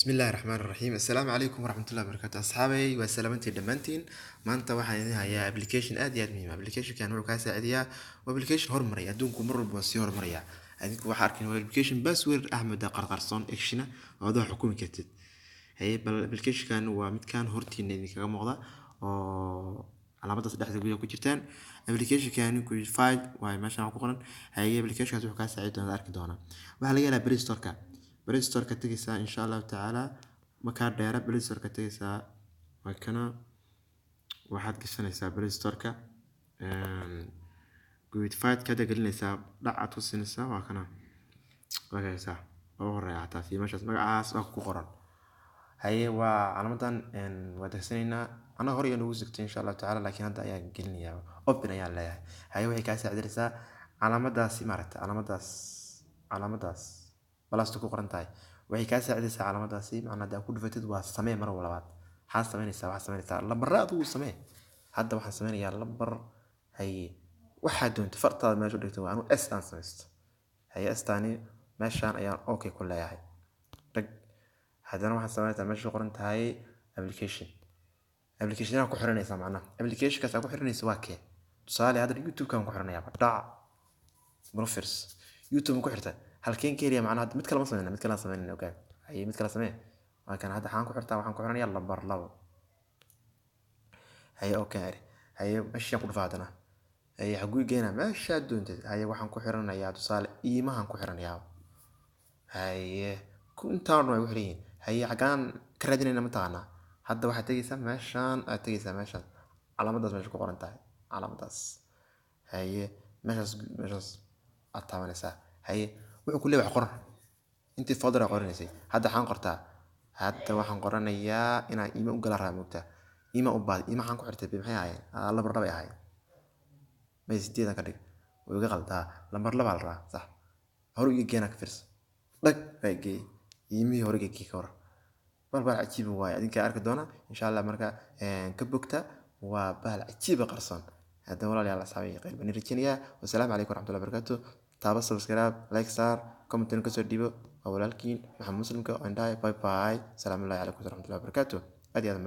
بسم الله الرحمن الرحيم السلام عليكم ورحمة الله وبركاته أصحابي وسلامتي دمانتين maanta waxaan idin hayaa application aad iyo aad muhiim ah applicationkan wuxuu kaa saacidayaa waa application horumaraya adduunku mar walba sii horumaraya adinku waxaa arkin waa application password ahmed qarqarsoon actiona oo aad xukumi kartid bal applicationkan waa midkaan hortiina idinkaga muuqda oo calaamadaas dhexda gudaha ku jirtaan applicationkan qualified waa meeshaan ku qoran applicationkaas wuxuu kaa saacidayaa doonaa arki doonaa waxaa laga helaa Play Store ka tagaysaa insha Allah taala markaa dheera Play Store ka tagaysaa markana waxaad gashanaysaa Play Store ka qualified ka gelinaysaa dhacaad ku siinaysaa waa kana wagaysaa oo horeeya taa fi meeshaas magacaas oo ku qoran waa calaamadan waa dagsanayna ana hore iyo nagu sigtay insha Allah taala laakiin hadda ayaa gelinayaa open ayaa leeyahay waxay ka saacidaysaa calaamadaas maaragtay calaamadaas balaasta ku qoran tahay waxay ka saacidaysaa calaamadaasi macnaheedu ku dhufatid waa samee mar walbaad waxaa sameynaysaa lambarada uu samee hadda waxaan sameynayaa lambar waxa doonto fartaada meesha dhigto waa s aan sameysto s taani meeshaan ayaan okay ku leeyahay haddana waxaan sameynayaa meesha qoran tahay application aan ku xiranaysaa macnaha applicationkaas aan ku xiranaysaa waa kee tusaale hadda YouTube kan ku xiranayaa dhac browsers YouTube ku xirta halkeen kaliya macnaha mid kale ma sameeyna mid kale sameeyna okay mid kale samee waa kan hadda waxaan ku xirtaa waxaan ku xiranayaa lambar 2 okay meesha ku dhafaadana xagu geena meesha doontay waxaan ku xiranayaa tusaale iimahan ku xiranayaa ku intaan way wixii xagaan ka raadinayna ma taqaana hadda waxaad tagaysaa meeshaan calaamadaas meesha ku qoran tahay calaamadaas meeshaas aad taabanaysaa wuxuu ku leeyahay qoran intii folder qoranaysay hadda waxaan qoranayaa inaan email u gala raamugta email u baad waxaan ku xirtay maxay ahayn lambar 2 ay ahayn may 8 ka dhig way uga qaldaa lambar 2 la raa sax hore iga geena ka firs dhag ayay email hore iga ka war bal cajiib waay adinka arki doona insha Allah marka ka bogta waa bal cajiib qarsoon هذا والله يلا أصحابي قريبا نرجعني والسلام عليكم ورحمة الله وبركاته تابع سبسكرايب لايك ستار كومنت كسر ديبو أولالكين محمد مسلم كو باي باي سلام الله عليكم ورحمة الله وبركاته أدي هذا